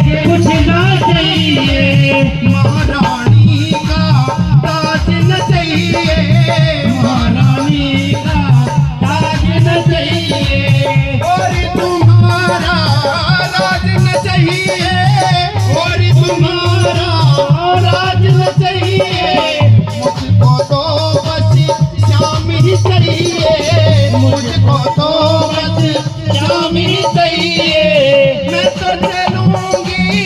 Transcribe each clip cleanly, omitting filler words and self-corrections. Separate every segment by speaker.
Speaker 1: कुछ ना चाहिए,
Speaker 2: महारानी का ताज न चाहिए,
Speaker 1: महारानी का ताज न चाहिए,
Speaker 2: और तुम्हारा राज न चाहिए,
Speaker 1: और तुम्हारा राज न चाहिए,
Speaker 2: मुझको तो बस शाम ही चाहिए,
Speaker 1: मुझको तो बस शाम ही चाहिए।
Speaker 2: मैं तो चलूंगी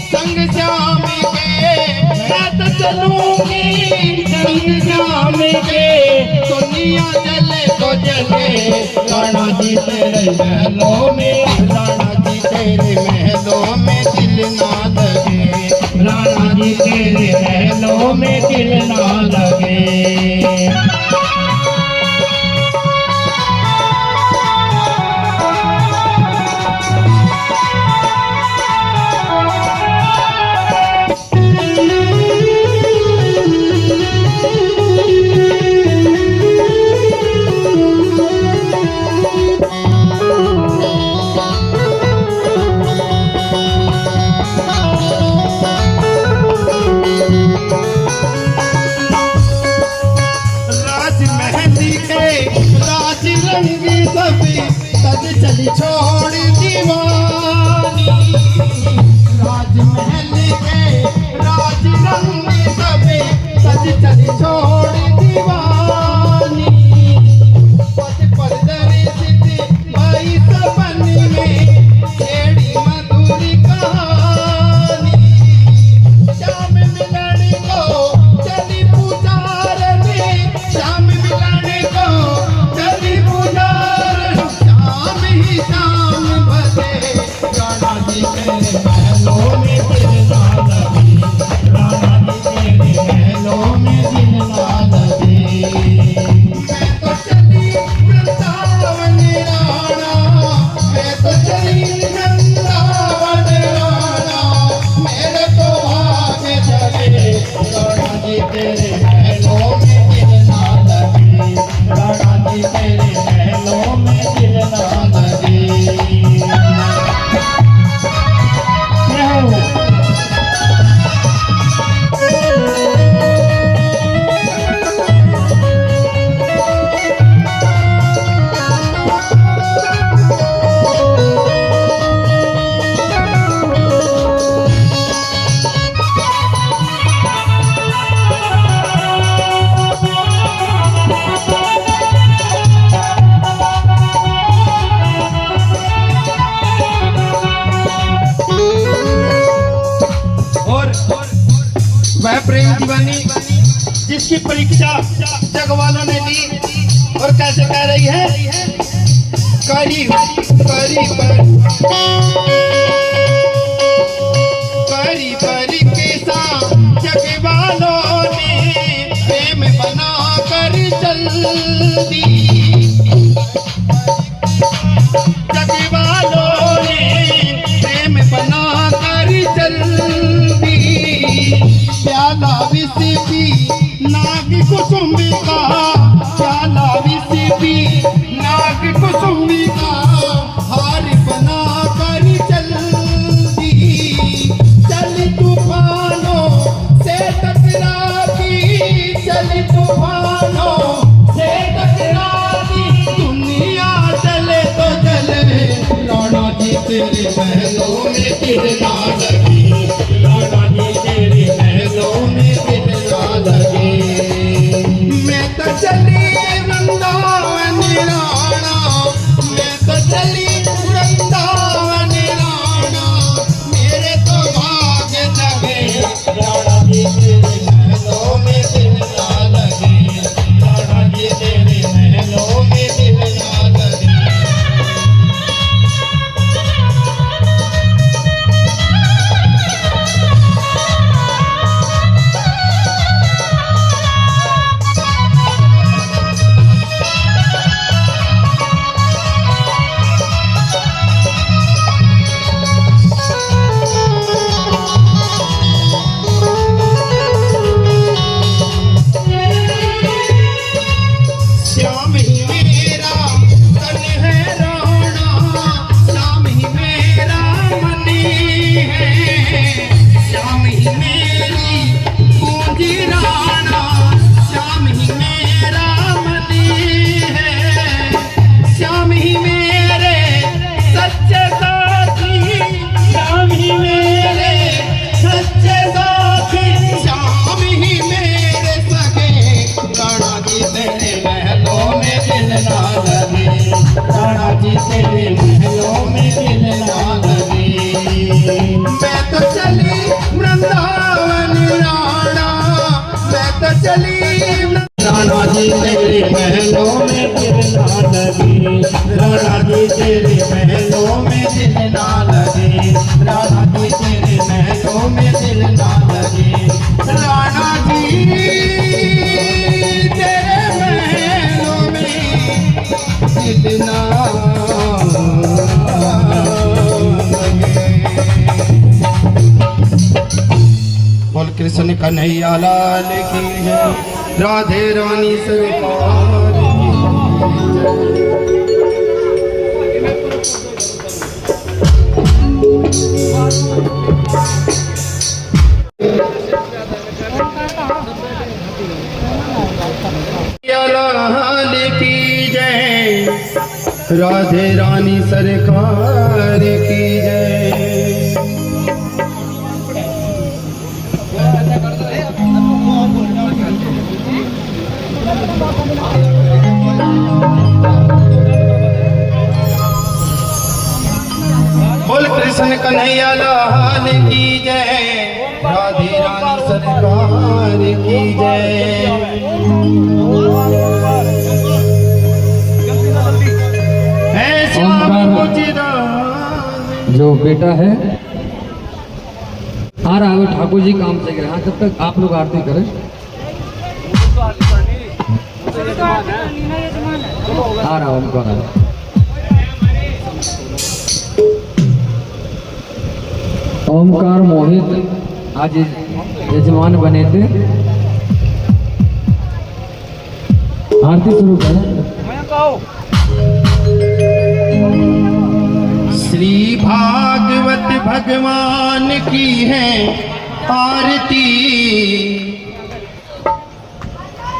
Speaker 2: संग श्याम के,
Speaker 1: मैं तो चलूंगी संग श्याम के,
Speaker 2: दुनिया जले तो जले,
Speaker 1: राणा जी तेरे महलों में,
Speaker 2: राणा जी तेरे महलों में दिल ना लगे,
Speaker 1: राणा जी तेरे महलों में दिल ना लगे।
Speaker 2: रंगी सभी सज चली छोड़ दीवानी, राजमहल के राज रंगी सभी सज चली छोड़ दीवानी, पथ पर दर्शित भाई सपन में छेड़ी मधुर कहानी, शाम मिलन को चली पुजारनी, शाम मिलन को चली पुजारनी, शाम ही शाम बजे, राणा जी तेरे महलों में दिल ना लगे, राणा जी तेरे महलों में दिल ना लगे। मैं तो चली वृंदावन राणा, मैं तो चली वृंदावन राणा, मेरे तो भाग्य जगे, राणा जी तेरे महलों में दिल ना लगे, राणा जी तेरे महलों में दिल ना लगे। वह प्रेम दीवानी जिसकी परीक्षा जग वालों ने दी, और कैसे कह रही है, करी करी करी परीक्षा जग वालों ने प्रेम बना कर चल दी, जग वालों ने प्रेम बना कर चल दी, प्याला विष पी नाग कुसुमी का, प्याला विष पी नाग कुसुमी का, हार बना कर चल दी, चल तूफानों से टकराती, चल तूफानों से टकराती, दुनिया चले तो चले, राणा जी तेरे महलों में दिल ना लगे, राणा जी तेरे महलों में दिल ना लगे। मैं तो चली वृंदावन राणा, मैं तो चली वृंदावन राणा, मेरे तो भाग्य जगे, राणा जी तेरे महलों में दिल ना लगे, राणा जी तेरे महलों में दिल ना लगे।
Speaker 1: राधा जी तेरे महलों में दिल ना लगे।
Speaker 2: राणा जी तेरे महलों में दिल ना लगे। बोल कृष्ण कन्हैया लाल की जय, राधे रानी सरकार की जय। लाल की जय, राधे रानी सरकार की जय। बोल कृष्ण कन्हैया लाल की जय, राधे रानी सरकार की जय। ऐ श्याम मुझदार
Speaker 3: जो बेटा है आ रहा है ठाकुर जी काम से गए। हाँ, जब तक आप लोग आरती करें। आ रहा उनको आ रहा। ओमकार मोहित आज यजमान बने थे। आरती शुरू करें।
Speaker 2: श्री भागवत भगवान की है आरती,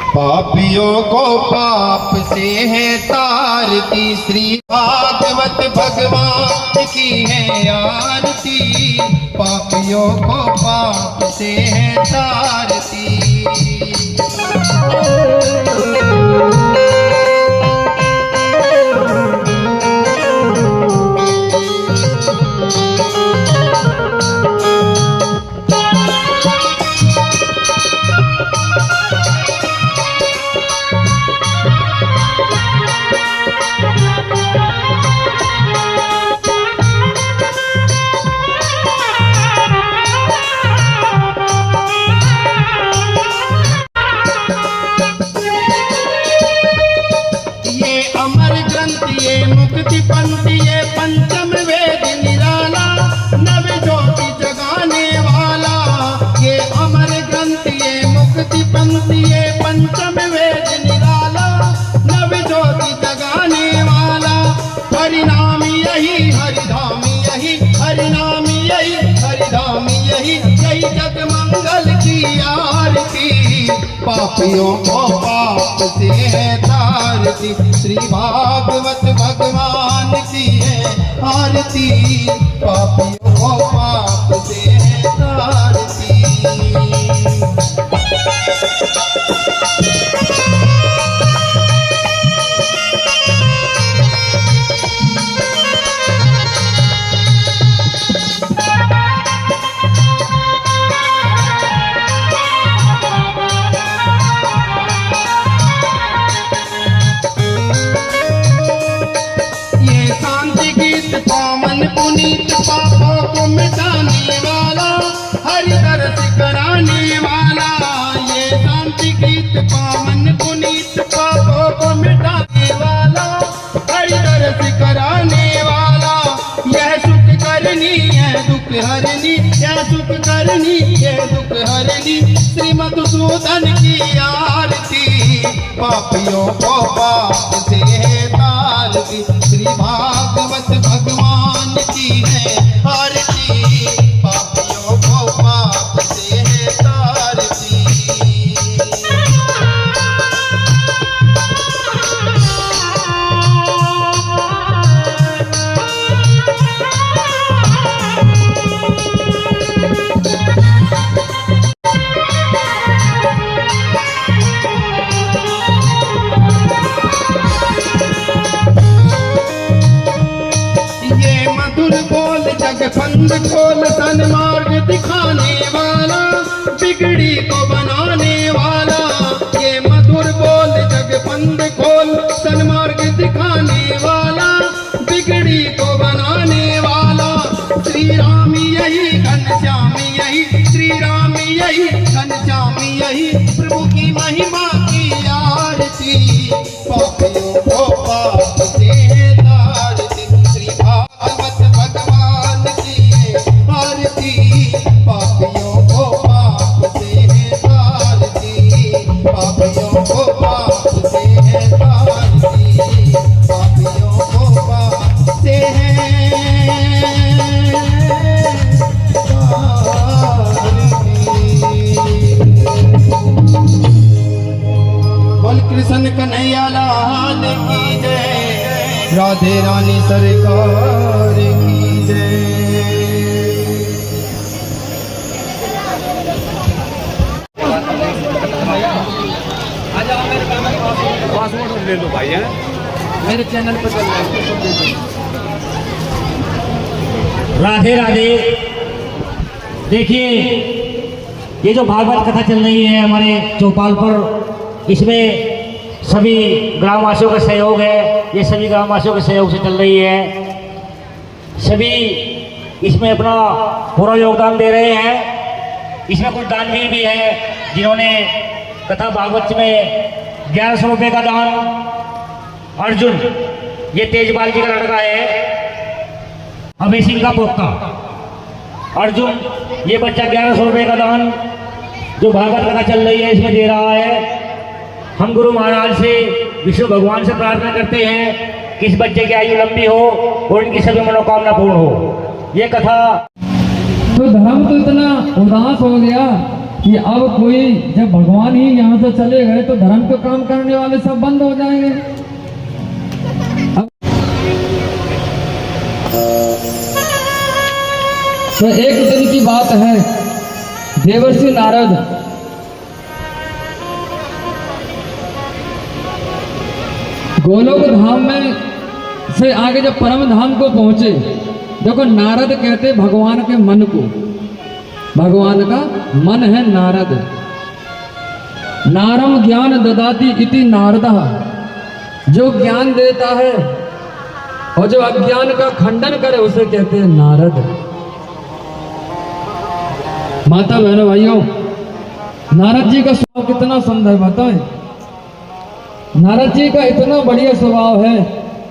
Speaker 2: पापियों को पाप से है तारती। श्री भागवत भगवान की है आरती, पापियों को पाप से है तारती। ये मुक्ति पंथी ये पंचम वेद निराला, नव ज्योति जगाने वाला। ये अमर ग्रंथ ये मुक्ति पंथी ये पंचम वेद निराला, नव ज्योति जगाने वाला। हरिनाम यही हरिधाम यही, हरिनाम यही हरिधाम यही, यही जग मंगल की आरती, पापियों को पाप से है तारती। श्री भागवत भगवान की है आरती, पापियों को पाप से है तारती। पुनीत पापों को मिटाने वाला, हरि दर्श कराने वाला। ये शांति गीत पावन पुनीत पापों को मिटाने वाला, हरि दर्श कराने वाला। यह सुख करनी है दुख हरनी, यह सुख करनी है दुख हरनी। श्री मधुसूदन की आरती, पापियों को पाप से है तारती। श्री भागवत भगवान की है आरती, पापियों को पाप से है तारती। फंद खोल सन्मार्ग दिखाने वाला, बिगड़ी को बनाने वाला। ये मधुर बोल जग फंद खोल सन्मार्ग दिखाने वाला, बिगड़ी को बनाने वाला। श्री राम यही घनश्याम यही श्री राम यही घनश्याम यही प्रभु की महिमा की आरती पापियों को पाप से तारती श्री भागवत भगवान की आरती पापियों को पाप से तारती पापियों को पाप से तारती पापियों को पाप से बोल कृष्ण कन्हैया लाल की जय राधे रानी सरकार की जय।
Speaker 3: पासवर्ड ले लो भाई है मेरे चैनल पर चल रहा है।
Speaker 1: राधे राधे। देखिए ये जो भागवत कथा चल रही है हमारे चौपाल पर, इसमें सभी ग्रामवासियों का सहयोग है। ये सभी ग्रामवासियों के सहयोग से चल रही है। सभी इसमें अपना पूरा योगदान दे रहे हैं। इसमें कुछ दानवीर भी है जिन्होंने कथा भागवत में 1100 रुपये का दान। अर्जुन ये तेजपाल जी का लड़का है, अभय सिंह का पोता अर्जुन, ये बच्चा 1100 रुपये का दान जो भागवत कथा चल रही है इसमें दे रहा है। हम गुरु महाराज से विष्णु भगवान से प्रार्थना करते हैं कि इस बच्चे की आयु लंबी हो और इनकी सभी मनोकामना पूर्ण हो। ये कथा
Speaker 3: तो धर्म तो इतना उदास हो गया कि अब कोई, जब भगवान ही यहाँ से चले गए तो धर्म के काम करने वाले सब बंद हो जाएंगे। तो एक दिन की बात है, देवर्षि नारद गोलोक धाम में से आगे जब परम धाम को पहुंचे, देखो नारद कहते भगवान के मन को, भगवान का मन है नारद। नारम ज्ञान ददाति इति नारदः, जो ज्ञान देता है और जो अज्ञान का खंडन करे उसे कहते हैं नारद। माता बहनों भाइयों, नारद जी का स्वभाव कितना सुंदर बताएं। नारद जी का इतना बढ़िया स्वभाव है,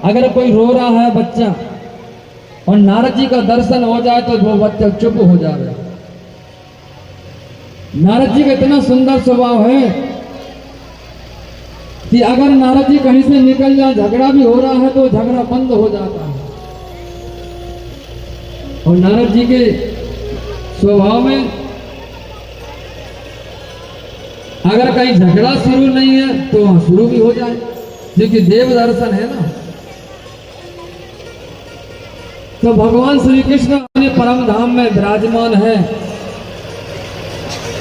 Speaker 3: अगर कोई रो रहा है बच्चा और नारद जी का दर्शन हो जाए तो वो बच्चा चुप हो जाए। नारद जी का इतना सुंदर स्वभाव है कि अगर नारद जी कहीं से निकल जाए, झगड़ा भी हो रहा है तो झगड़ा बंद हो जाता है। और नारद जी के स्वभाव में अगर कहीं झगड़ा शुरू नहीं है तो वहां शुरू भी हो जाए, क्योंकि देव दर्शन है ना। तो भगवान श्री कृष्ण अपने परम धाम में विराजमान है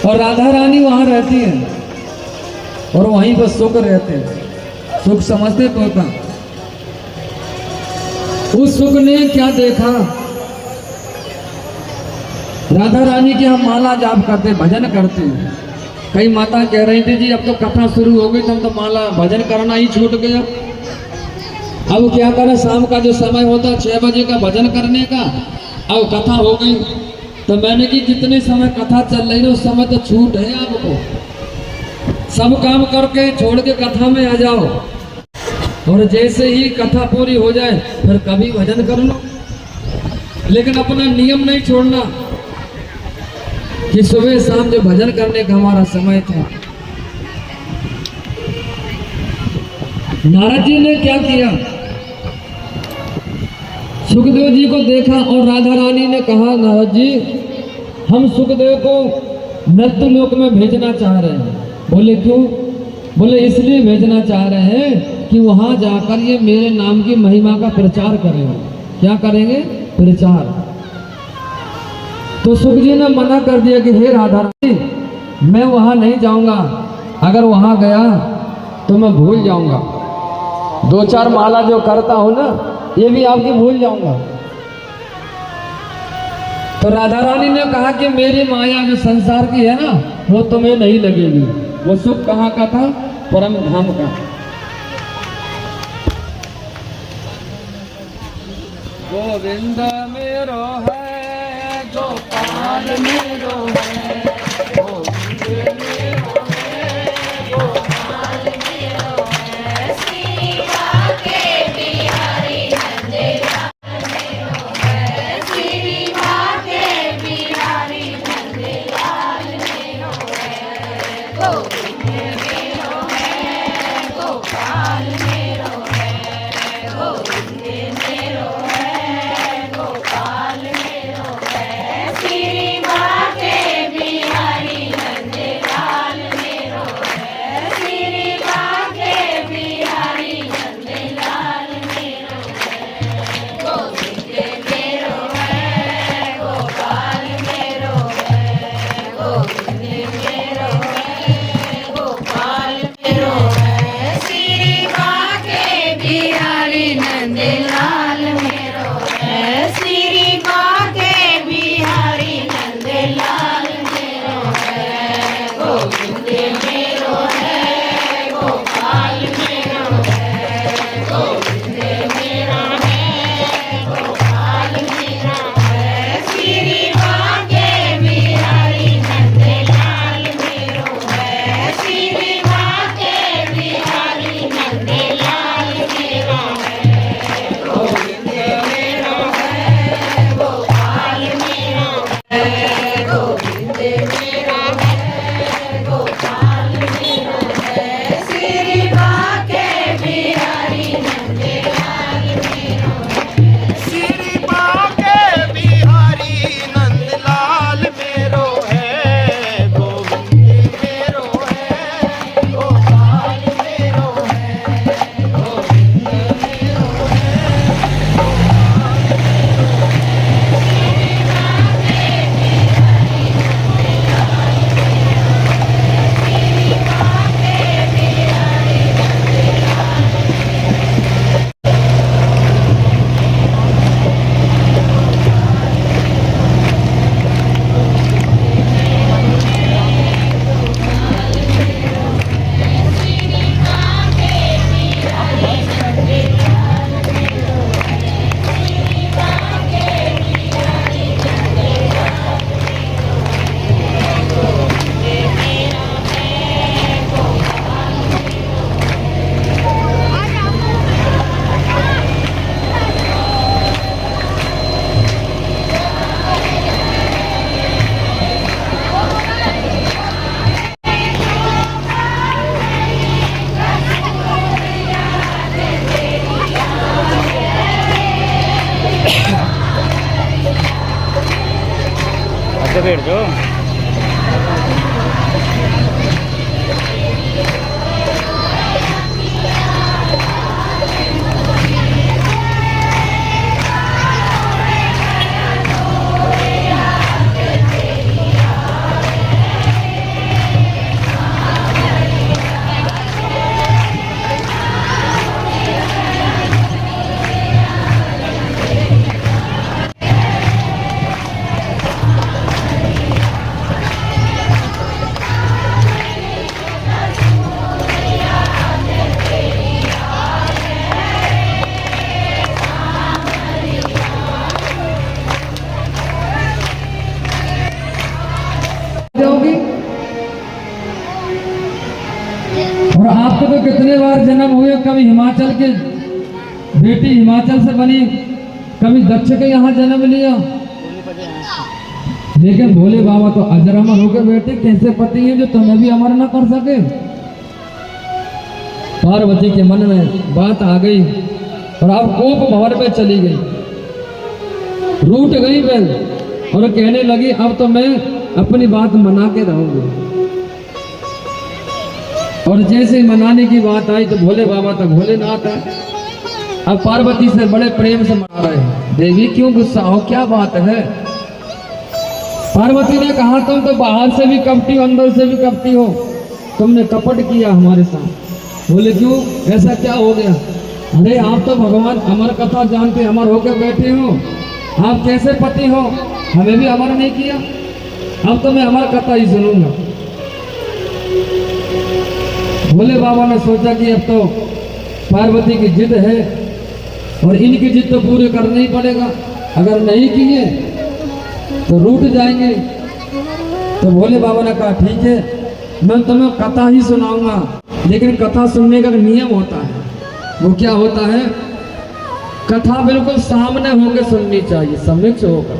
Speaker 3: और राधा रानी वहां रहती है और वहीं पर सुख रहते हैं। सुख समझते तोता। उस सुख ने क्या देखा, राधा रानी की हम माला जाप करते, भजन करते हैं। कई माता कह रही थी जी अब तो कथा शुरू हो गई तो हम तो माला भजन करना ही छूट गया। अब क्या करें, शाम का जो समय होता 6 बजे का भजन करने का, अब कथा हो गई तो मैंने कि जितने समय कथा चल रही है उस समय तो छूट है आपको, सब काम करके छोड़ के कथा में आ जाओ और जैसे ही कथा पूरी हो जाए फिर कभी भजन कर लो। लेकिन अपना नियम नहीं छोड़ना कि सुबह शाम जो भजन करने का हमारा समय था। नारद जी ने क्या किया, सुखदेव जी को देखा और राधा रानी ने कहा नारद जी हम सुखदेव को नृत्य लोक में भेजना चाह रहे हैं। बोले क्यों? बोले इसलिए भेजना चाह रहे हैं कि वहां जाकर ये मेरे नाम की महिमा का प्रचार करेंगे। क्या करेंगे? प्रचार। तो सुख जी ने मना कर दिया कि हे राधा रानी मैं वहां नहीं जाऊंगा, अगर वहां गया तो मैं भूल जाऊंगा, 2-4 माला जो करता हूं ना ये भी आपकी भूल जाऊंगा। तो राधा रानी ने कहा कि मेरी माया जो संसार की है ना वो तुम्हें नहीं लगेगी। वो सुख कहाँ का था? परम धाम का। गोविंद मेरो है जो
Speaker 1: बैठ जाओ।
Speaker 3: जाओगी और आपको तो कितने बार जन्म हुए, कभी हिमाचल के बेटी हिमाचल से बनी, कभी दक्ष के यहाँ जन्म लिया, लेकिन भोले बाबा तो अजर अमर होकर बैठे। कैसे पति हैं जो तुम्हें भी अमर न कर सके। पार्वती के मन में बात आ गई और अब कोप भंवर पे चली गई, रूठ गई बैल और कहने लगी अब तो मैं अपनी बात मना के रहूंगी। और जैसे ही मनाने की बात आई तो भोले बाबा तक भोलेनाथ है। अब पार्वती से बड़े प्रेम से मना रहे हैं। देवी क्यों गुस्सा हो, क्या बात है। पार्वती ने कहा तुम तो बाहर से भी कपटी हो, अंदर से भी कपटी हो, तुमने कपट किया हमारे साथ। बोले क्यों, ऐसा क्या हो गया। अरे आप तो भगवान अमर कथा जानते, अमर होकर बैठे हो, आप कैसे पति हो, हमें भी अमर नहीं किया। अब तो मैं अमर कथा ही सुनूंगा। भोले बाबा ने सोचा कि अब तो पार्वती की जिद है और इनकी जिद तो पूरे करना ही पड़ेगा। अगर नहीं किए तो रूठ जाएंगे। तो भोले बाबा ने कहा ठीक है, मैं तुम्हें कथा ही सुनाऊंगा, लेकिन कथा सुनने का एक नियम होता है। वो क्या होता है? कथा बिल्कुल सामने होकर सुननी चाहिए, सम्मुख होकर,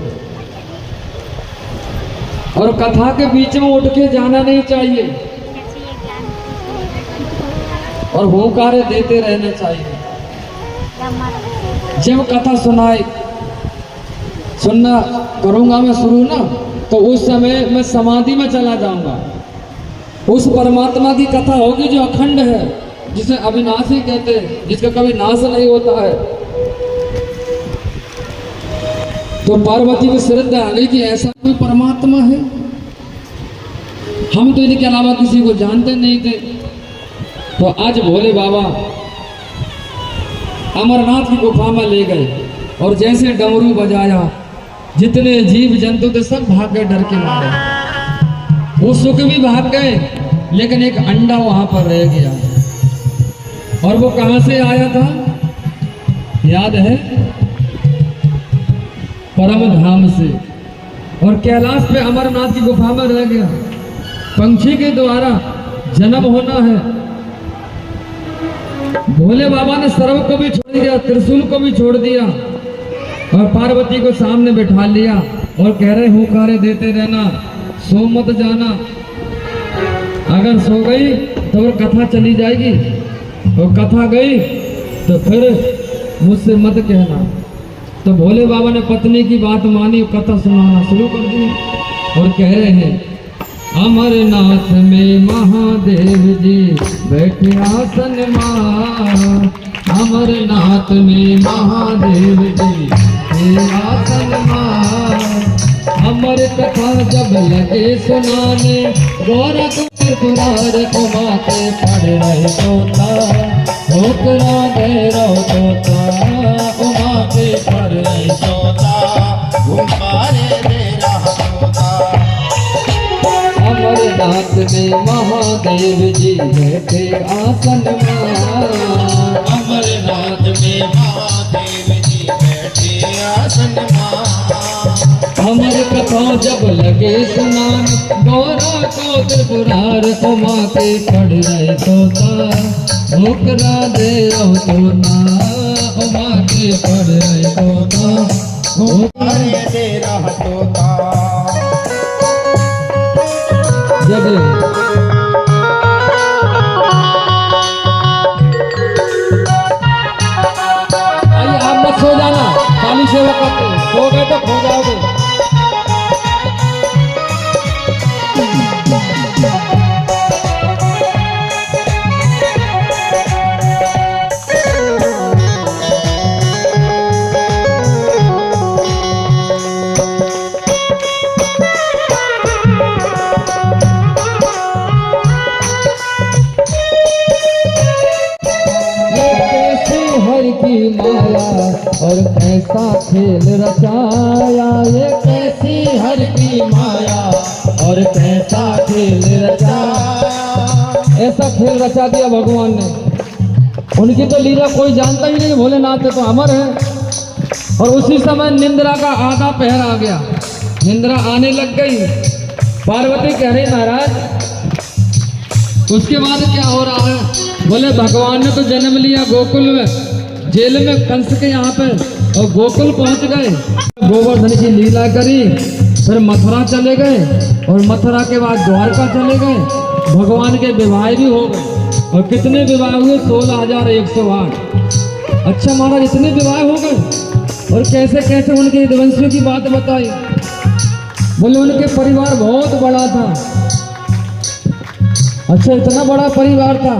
Speaker 3: और कथा के बीच में उठ के जाना नहीं चाहिए, और होकारे देते रहना चाहिए। जब कथा सुनना करूंगा मैं शुरू ना, तो उस समय मैं समाधि में चला जाऊंगा। उस परमात्मा की कथा होगी जो अखंड है, जिसे अविनाशी कहते हैं, जिसका कभी नाश नहीं होता है। तो पार्वती को श्रद्धा आ गई कि ऐसा कोई परमात्मा है, हम तो इनके अलावा किसी को जानते नहीं थे। तो आज भोले बाबा अमरनाथ की गुफा में ले गए, और जैसे डमरू बजाया, जितने जीव जंतु थे सब भाग गए डर के मारे। वो सुख भी भाग गए, लेकिन एक अंडा वहां पर रह गया। और वो कहां से आया था याद है? परम धाम से। और कैलाश पे अमरनाथ की गुफा में रह गया। पंछी के द्वारा जन्म होना है। भोले बाबा ने सर्व को भी छोड़ दिया, त्रिशूल को भी छोड़ दिया, और पार्वती को सामने बैठा लिया, और कह रहे होकारे देते रहना, सो मत जाना। अगर सो गई तो वो कथा चली जाएगी, और कथा गई तो फिर मुझसे मत कहना। तो भोले बाबा ने पत्नी की बात मानी, कथा सुनाना शुरू कर दी, और कह रहे हैं अमरनाथ में महादेव जी बैठे आसन मां, अमरनाथ में महादेव जी बैठे आसन मां। अमर कथा जब लगे सुनाने, गोरख त्रिपुरार को माथे पड़ रहे तोता, ठोकरा दे रहो तोता, उमा के पड़ रहे तोता,
Speaker 2: हुंकारे दे रहा तोता।
Speaker 3: अमरनाथ में महादेव जी बैठे आसन मां,
Speaker 2: अमरनाथ में महादेव जी बैठे आसन मां।
Speaker 3: अमर कथा जब लगे सुनान, गौरा को त्रिपुरार उमा के पड़ रहे तोता, ठोकरा दे रहो तोता, उमा के पड़ रहे तोता,
Speaker 2: हुंकारे दे रहा तोता।
Speaker 3: जब आइए आप मत सो जाना, काली सेवा करते हैं, सो गए तो खो जाओगे। की माया और कैसा खेल रचाया, ये कैसी हर की माया और कैसा खेल रचाया। ऐसा खेल रचा दिया भगवान ने। उनकी तो लीला कोई जानता ही नहीं, भोलेनाथ तो अमर है। और उसी समय निंद्रा का आधा पहर आ गया, निंद्रा आने लग गई। पार्वती कह रही महाराज उसके बाद क्या हो रहा है? बोले भगवान ने तो जन्म लिया गोकुल में, जेल में कंस के यहाँ पे, और गोकुल पहुंच गए, गोवर्धन की लीला करी, फिर मथुरा चले गए, और मथुरा के बाद द्वारका चले गए। भगवान के विवाह भी हो गए, और कितने विवाह हुए? 16,108। अच्छा महाराज इतने विवाह हो गए, और कैसे कैसे उनके वंशियों की बात बताई। बोले उनके परिवार बहुत बड़ा था। अच्छा इतना बड़ा परिवार था,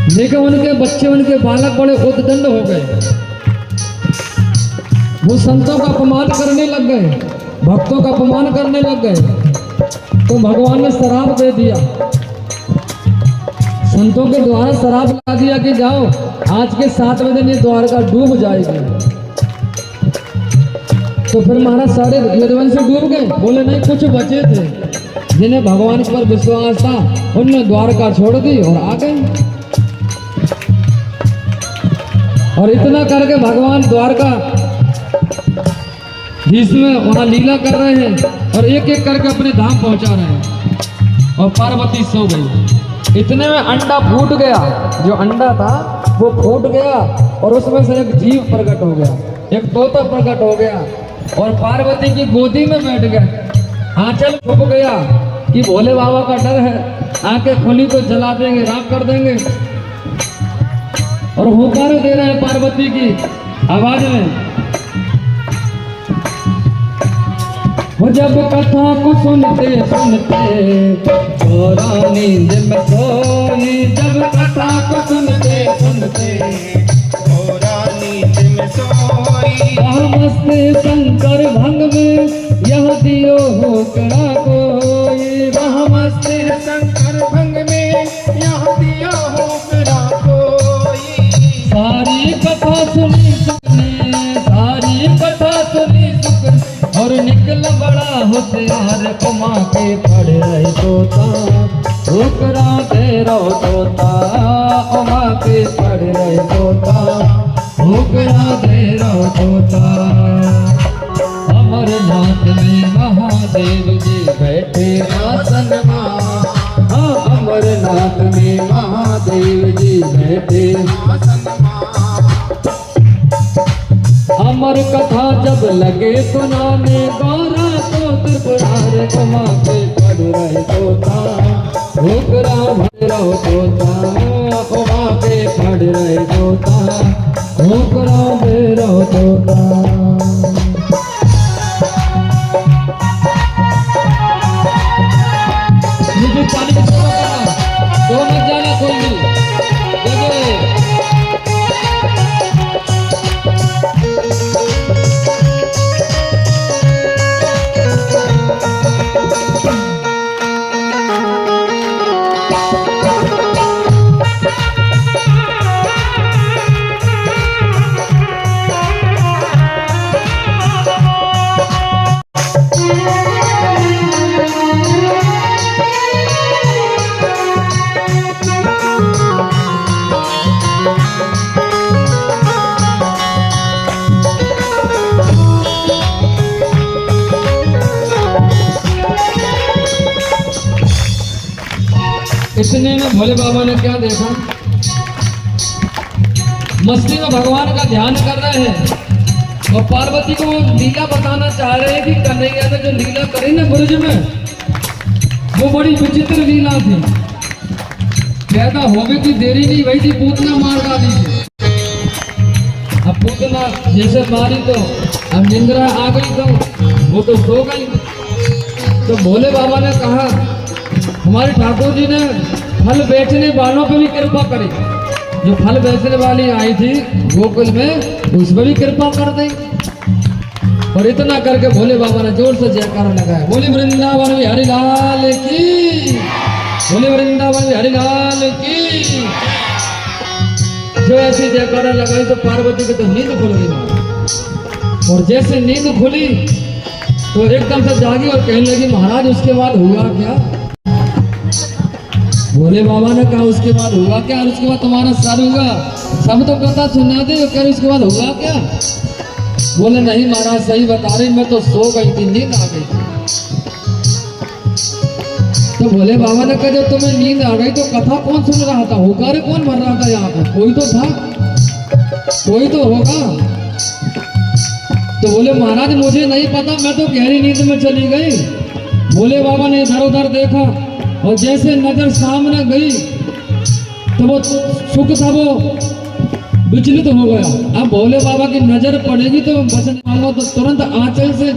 Speaker 3: लेकिन उनके बच्चे, उनके बालक बड़े उद्दंड हो गए। वो संतों का अपमान करने लग गए, भक्तों का अपमान करने लग गए। तो भगवान ने शराब दे दिया, संतों के द्वारा शराब ला दिया कि जाओ आज के 7वें दिन ये द्वारका डूब जाएगी। तो फिर महाराज सारे यदुवंशी डूब गए? बोले नहीं, कुछ बचे थे जिन्हें भगवान पर विश्वास था, उनने द्वारका छोड़ दी और आ गए। और इतना करके भगवान द्वारका जिसमें वहाँ लीला कर रहे हैं और एक एक करके अपने धाम पहुंचा रहे हैं। और पार्वती सो गई। इतने में अंडा फूट गया, जो अंडा था वो फूट गया और उसमें से एक जीव प्रकट हो गया, एक तोता प्रकट हो गया और पार्वती की गोदी में बैठ गया। आंचल छुप गया कि भोले बाबा का डर है, आंखें खुली तो जला देंगे, राख कर देंगे। और हुंकार दे रहे हैं पार्वती की आवाज में। वो जब कथा को सुनते सुनते थोड़ा नींद में सोई, जब कथा को सुनते सुनते
Speaker 2: थोड़ा नींद में सोई।
Speaker 3: मस्ते शंकर भंग में यह दियो हो कड़ा कोई,
Speaker 2: मस्ते शंकर भंग में यहाँ दिया हो करा कोई।
Speaker 3: सारी कथा सुनी सुने, सारी कथा सुनी सुन और निकल बड़ा होशियार, कमा के पड़ रहे तोता ठोकरा दे रहो तोता, कमा के पड़ रहे तोता ठोकरा दे रहो तोता। अमरनाथ में महादेव जी बैठे आसन मां, हाँ अमरनाथ में महादेव जी बैठे
Speaker 2: आसन मां।
Speaker 3: अमर कथा जब लगे सुनाने, गौरा तो त्रिपुरार कमा के पड़ रहे तोता ठोकरा भर रहो तोता, कमा के पड़ रहे तोता ठोकरा दे रहो तोता। मुझे पानी में छोड़ो करना, तो मत जाना कोई भी देखो। इतने में भोले बाबा ने क्या देखा, मस्ती में भगवान का ध्यान कर रहे हैं और पार्वती को लीला बताना चाह रहे हैं कि कन्हैया ने जो लीला करी ना ब्रज में, वो बड़ी विचित्र लीला थी। पैदा होने की देरी नहीं भई थी, पूतना मार डाली थी। अब पूतना जैसे मारी तो अब निंद्रा आ गई तो वो तो सो गई। तो भोले बाबा ने कहा हमारे ठाकुर जी ने फल बेचने वालों पे भी कृपा करी, जो फल बेचने वाली आई थी गोकुल में उस पर भी कृपा कर दी। और इतना करके भोले बाबा ने जोर से जयकारा लगाया, बोले वृंदावन बिहारी लाल की, बोले वृंदावन बिहारी लाल की। जो ऐसी जयकारा लगाई तो पार्वती की तो नींद खुल गई और जैसे नींद खुली तो एकदम से जागी और कहने लगी महाराज उसके बाद हुआ क्या। भोले बाबा ने कहा उसके बाद हुआ क्या, और उसके बाद तुम्हारा सर हुआ, सब तो कथा सुना दे, कह उसके बाद हुआ क्या। बोले नहीं महाराज सही बता रही, मैं तो सो गई थी, नींद आ गई थी। तो भोले बाबा ने कहा जब तुम्हें नींद आ गई तो कथा कौन सुन रहा था, हुकार कौन भर रहा था यहाँ पे, कोई तो था, कोई तो होगा। तो बोले महाराज मुझे नहीं पता, मैं तो गहरी नींद में चली गई। भोले बाबा ने इधर उधर देखा और जैसे नजर सामने गई तो वो सुख था वो विचलित हो गया। अब भोले बाबा की नजर पड़ेगी तो बचने वाला तो तुरंत आंचल से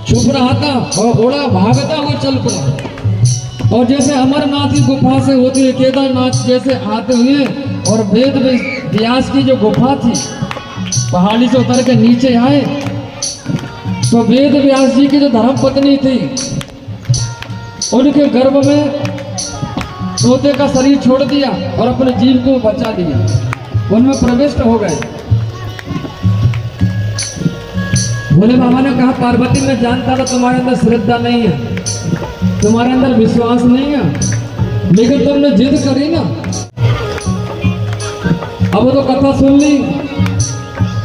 Speaker 3: छुप रहा था और उड़ा भागता हुआ चल पड़ा। और जैसे अमरनाथ की गुफा से होती है केदारनाथ जैसे आते हुए और वेद व्यास की जो गुफा थी पहाड़ी से उतर के नीचे आए तो वेद व्यास जी की जो धर्म पत्नी थी उनके गर्भ में तोते का शरीर छोड़ दिया और अपने जीव को बचा दिया, उनमें प्रविष्ट हो गए। भोले बाबा ने कहा पार्वती मैं जानता था तुम्हारे अंदर श्रद्धा नहीं है, तुम्हारे अंदर विश्वास नहीं है, लेकिन तुमने जिद करी ना, अब तो कथा सुन ली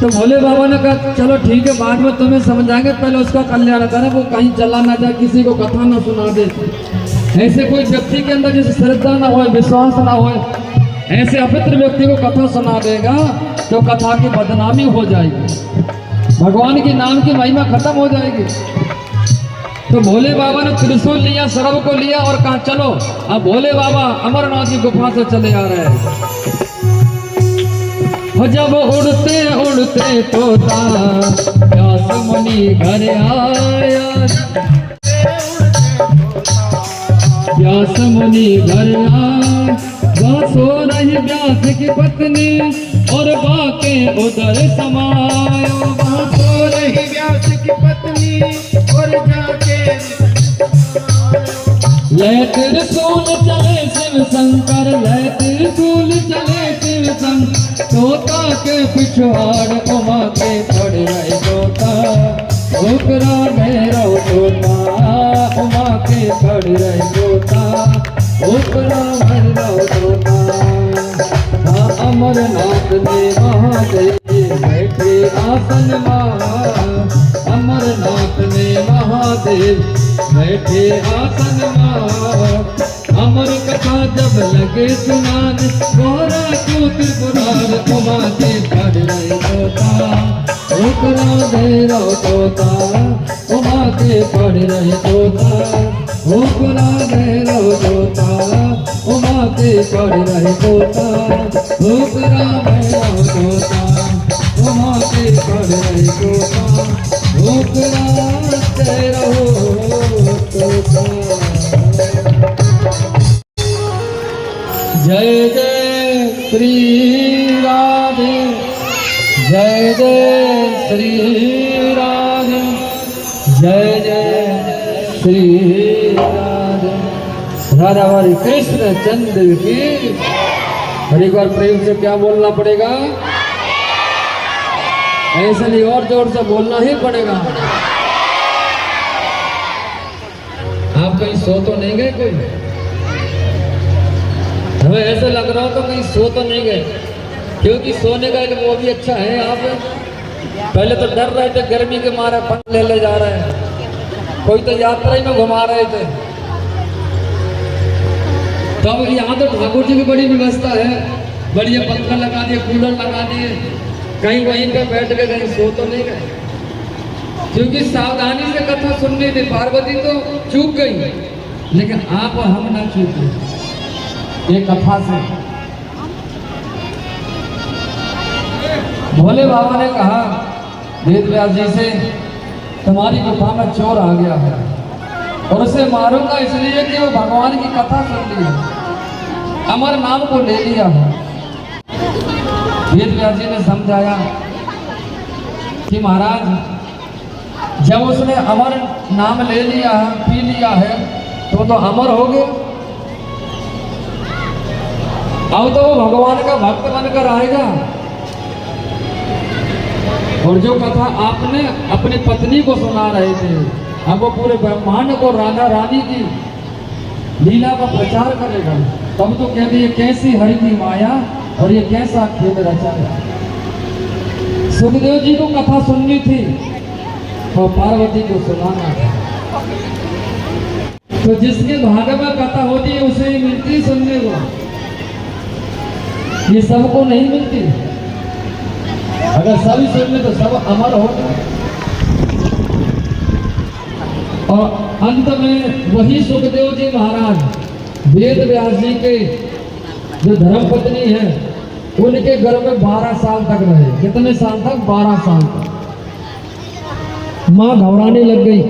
Speaker 3: तो भोले बाबा ने कहा चलो ठीक है, बाद में तुम्हें समझाएंगे, पहले उसका कल्याण करें, वो कहीं चला ना जाए, किसी को कथा ना सुना दे। ऐसे कोई व्यक्ति के अंदर जैसे श्रद्धा ना हो, विश्वास ना हो, ऐसे अपित्र व्यक्ति को कथा सुना देगा तो कथा की बदनामी हो जाएगी, भगवान के नाम की महिमा खत्म हो जाएगी। तो भोले बाबा ने त्रिशूल लिया, सर्व को लिया और कहा चलो। अब भोले बाबा अमरनाथ की गुफा से चले आ रहे हैं। जब उड़ते उड़ते तोता व्यास मुनि घर आया, व्यास मुनि घर आया, सो रही व्यास की पत्नी और बाके उधर समायो।
Speaker 2: सो रही व्यास की पत्नी और जाके
Speaker 3: लय त्रिशूल चले शिव शंकर, लय त्रिशूल चले शिव शंकर, तोता के पिछवाड़ उमा के पड़ रहे तोता, ओकरा भैरव तोता, उमा के पड़ रहे तोता, ओकरा भैरव तोता। अमरनाथ में महादेव बैठे आसन मां, अमरनाथ में महादेव बैठे आसन मां। अमर कथा जब लगे सुनाने, गोरा क्यों त्रिपुरार उमा के पड़ रहे तोता, ओकरा भैरव तोता, उमा के पड़ रहे तोता, ओकरा भैरव तोता, उमा के पड़ रहे तोता, ओकरा भैरव तोता, उमा के पड़ रहे तोता, ओकरा भैरव तोता। जय जय श्री राधे, जय जय श्री राधे, जय जय श्री राधे। राधा हरि कृष्ण चंद्र की। हर एक बार प्रेम से क्या बोलना पड़ेगा? ऐसे नहीं, और जोर से बोलना ही पड़ेगा। आप कहीं सो तो नहीं गए? कोई हमें ऐसे लग रहा हो तो कहीं सो तो नहीं गए, क्योंकि सोने का एक वो भी अच्छा है। आप पहले तो डर रहे थे गर्मी के मारे, पंख ले जा रहे हैं, कोई तो यात्रा ही में घुमा रहे थे। तो अब यहाँ तो ठाकुर जी की बड़ी व्यवस्था है, बढ़िया पंखा लगा दिए, कूलर लगा दिए, कहीं वहीं पे बैठ के कहीं सो तो नहीं गए, क्योंकि सावधानी से कथा सुननी थी। पार्वती तो चूक गई, लेकिन आप हम ना चूके ये कथा से। भोले बाबा ने कहा वेद व्यास जी से, तुम्हारी गुफा में चोर आ गया है और उसे मारूंगा इसलिए कि वो भगवान की कथा सुन ली है, अमर नाम को ले लिया है। वेद व्यास जी ने समझाया कि महाराज जब उसने अमर नाम ले लिया है, पी लिया है, तो अमर हो गए। अब तो वो भगवान का भक्त बनकर आएगा। और जो कथा आपने अपनी पत्नी को सुना रहे थे, अब वो पूरे ब्रह्मांड को राधा रानी की लीला का प्रचार करेगा। तब तो कहते ये कैसी हरि की माया और ये कैसा खेल रचा है। सुखदेव जी को कथा सुननी थी और पार्वती को सुनाना था। तो जिसके भाग्य में कथा होती है उसे ही मिलती सुनने को, ये सबको नहीं मिलती। अगर सभी सुन ले तो सब अमर हो गए। और अंत में वही सुखदेव जी महाराज वेद व्यास जी के जो धर्मपत्नी है, उनके घर में 12 साल तक रहे। कितने साल तक? 12 साल तक। माँ घबराने लग गई,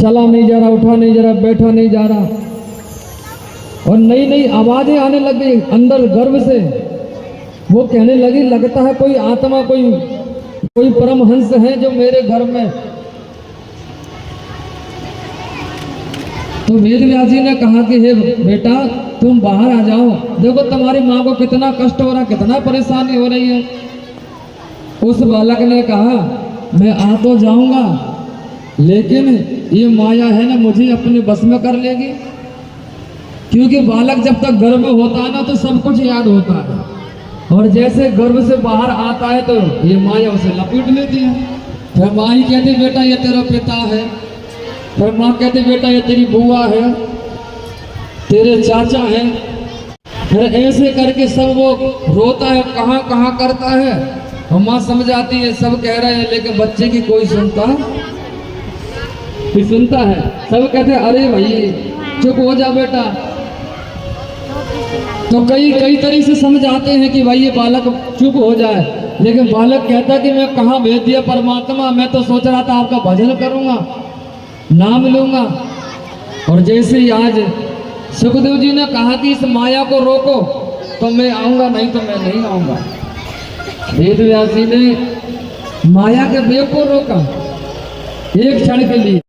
Speaker 3: चला नहीं जा रहा, उठा नहीं जा रहा, बैठा नहीं जा रहा, और नई नई आवाजें आने लग गई अंदर गर्भ से। वो कहने लगी लगता है कोई आत्मा, कोई परमहंस है जो मेरे घर में। तो वेद व्यास जी ने कहा कि हे बेटा तुम बाहर आ जाओ, देखो तुम्हारी माँ को कितना कष्ट हो रहा, कितना परेशानी हो रही है। उस बालक ने कहा मैं आ तो जाऊंगा, लेकिन ये माया है ना मुझे अपने बस में कर लेगी। क्योंकि बालक जब तक गर्भ में होता है ना तो सब कुछ याद होता है। और जैसे गर्भ से बाहर आता है तो ये माया उसे लपेट लेती है। फिर माँ ही कहती बेटा ये तेरा पिता है, फिर माँ कहती बेटा ये तेरी बुआ है, तेरे चाचा है। फिर ऐसे करके सब वो रोता है, कहाँ कहाँ करता है, और माँ समझ आती है सब कह रहे हैं, लेकिन बच्चे की कोई सुनता है। सब कहते हैं अरे भाई चुप हो जा बेटा। तो कई तरीके से समझाते हैं कि भाई ये बालक चुप हो जाए, लेकिन बालक कहता कि मैं कहाँ भेज दिया परमात्मा, मैं तो सोच रहा था आपका भजन करूंगा, नाम लूंगा। और जैसे ही आज सुखदेव जी ने कहा कि इस माया को रोको तो मैं आऊंगा, नहीं तो मैं नहीं आऊंगा। वेद व्यास जी ने माया के वेग को रोका एक क्षण के लिए।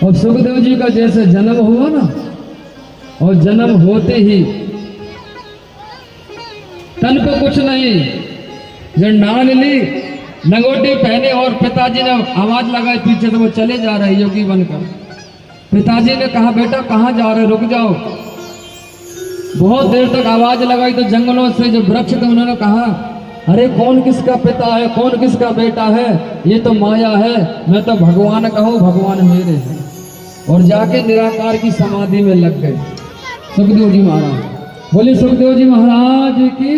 Speaker 3: और सुखदेव जी का जैसे जन्म हुआ ना, और जन्म होते ही तन पे कुछ नहीं, जंडाल ली, लंगोटी पहने, और पिताजी ने आवाज लगाई पीछे से, वो चले जा रहे योगी बनकर। पिताजी ने कहा बेटा कहाँ जा रहे, रुक जाओ। बहुत देर तक आवाज लगाई तो जंगलों से जो वृक्ष थे उन्होंने कहा अरे कौन किसका पिता है, कौन किसका बेटा है, ये तो माया है, मैं तो भगवान कहूँ, भगवान मेरे हैं। और जाके निराकार की समाधि में लग गए सुखदेव जी महाराज। बोले सुखदेव जी महाराज की।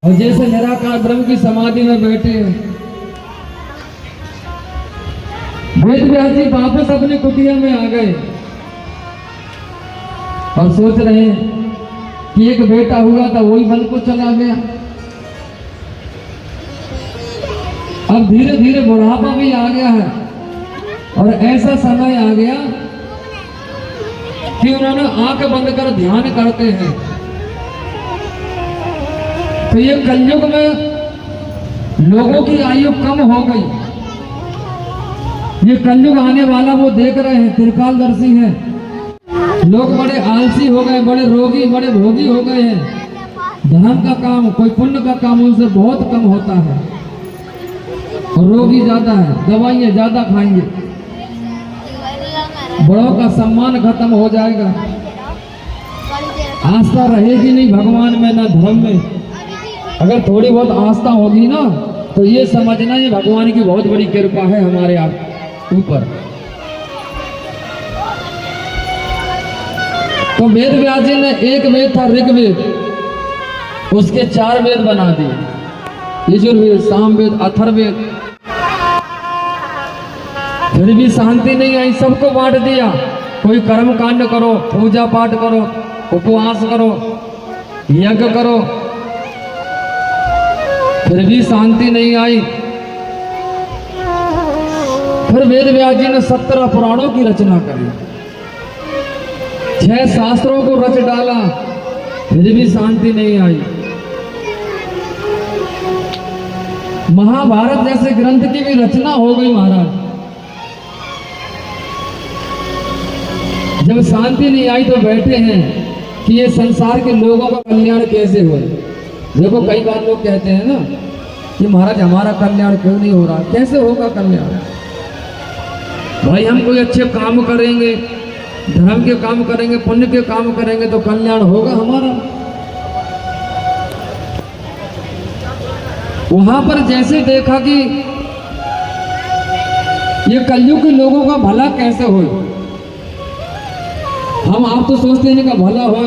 Speaker 3: और जैसे निराकार ब्रह्म की समाधि में बैठे, वेद व्यास जी वापस अपनी कुटिया में आ गए और सोच रहे हैं कि एक बेटा हुआ था वही वन को चला गया। अब धीरे धीरे बुढ़ापा भी आ गया है, और ऐसा समय आ गया कि उन्होंने आंख बंद कर ध्यान करते हैं। तो ये कलयुग में लोगों की आयु कम हो गई। ये कलयुग आने वाला वो देख रहे हैं, त्रिकालदर्शी हैं। लोग बड़े आलसी हो गए, बड़े रोगी, बड़े भोगी हो गए हैं। धर्म का काम, कोई पुण्य का काम उनसे बहुत कम होता है, और रोगी ज्यादा है, दवाइयां ज्यादा खाएंगे, बड़ों का सम्मान खत्म हो जाएगा, आस्था रहेगी नहीं भगवान में ना धर्म में। अगर थोड़ी बहुत आस्था होगी ना तो ये समझना ये भगवान की बहुत बड़ी कृपा है हमारे आप ऊपर। तो वेद व्यास जी ने एक वेद था ऋग्वेद, उसके 4 वेद बना दिए, यजुर्वेद, सामवेद, अथर्ववेद। फिर भी शांति नहीं आई, सबको बांट दिया। कोई कर्म कांड करो, पूजा पाठ करो, उपवास करो, यज्ञ करो, फिर भी शांति नहीं आई। फिर वेद व्यास जी ने 17 पुराणों की रचना करी, 6 शास्त्रों को रच डाला, फिर भी शांति नहीं आई। महाभारत जैसे ग्रंथ की भी रचना हो गई महाराज। जब शांति नहीं आई तो बैठे हैं कि ये संसार के लोगों का कल्याण कैसे हो। देखो कई बार लोग कहते हैं ना कि महाराज हमारा कल्याण क्यों नहीं हो रहा, कैसे होगा कल्याण। भाई हम कोई अच्छे काम करेंगे, धर्म के काम करेंगे, पुण्य के काम करेंगे तो कल्याण होगा हमारा। वहां पर जैसे देखा कि ये कलयुग के लोगों का भला कैसे हो। हम आप तो सोचते हैं कि भला हो।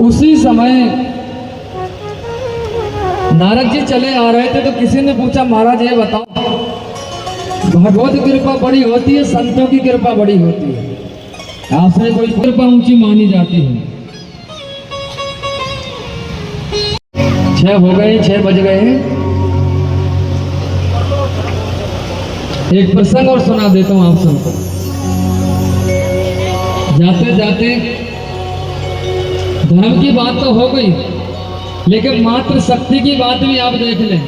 Speaker 3: उसी समय नारद जी चले आ रहे थे तो किसी ने पूछा महाराज ये बताओ, भगवत कृपा बड़ी होती है, संतों की कृपा बड़ी होती है, आपसे कोई कृपा ऊंची मानी जाती है। 6 हो गए, 6 बज गए। एक प्रसंग और सुना देता हूं आप सबको। जाते जाते धर्म की बात तो हो गई, लेकिन मात्र शक्ति की बात भी आप देख लें।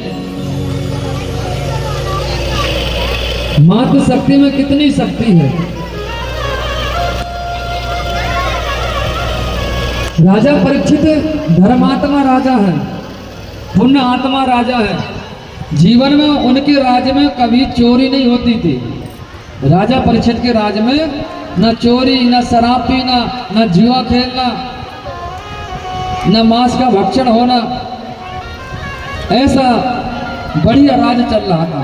Speaker 3: मात्र शक्ति में कितनी शक्ति है। राजा परीक्षित धर्मात्मा राजा है, पुण्य आत्मा राजा है। जीवन में उनके राज्य में कभी चोरी नहीं होती थी। राजा परीक्षित के राज्य में न चोरी, न शराब पीना, न जुआ खेलना, न मांस का भक्षण होना, ऐसा बढ़िया राज चल रहा था।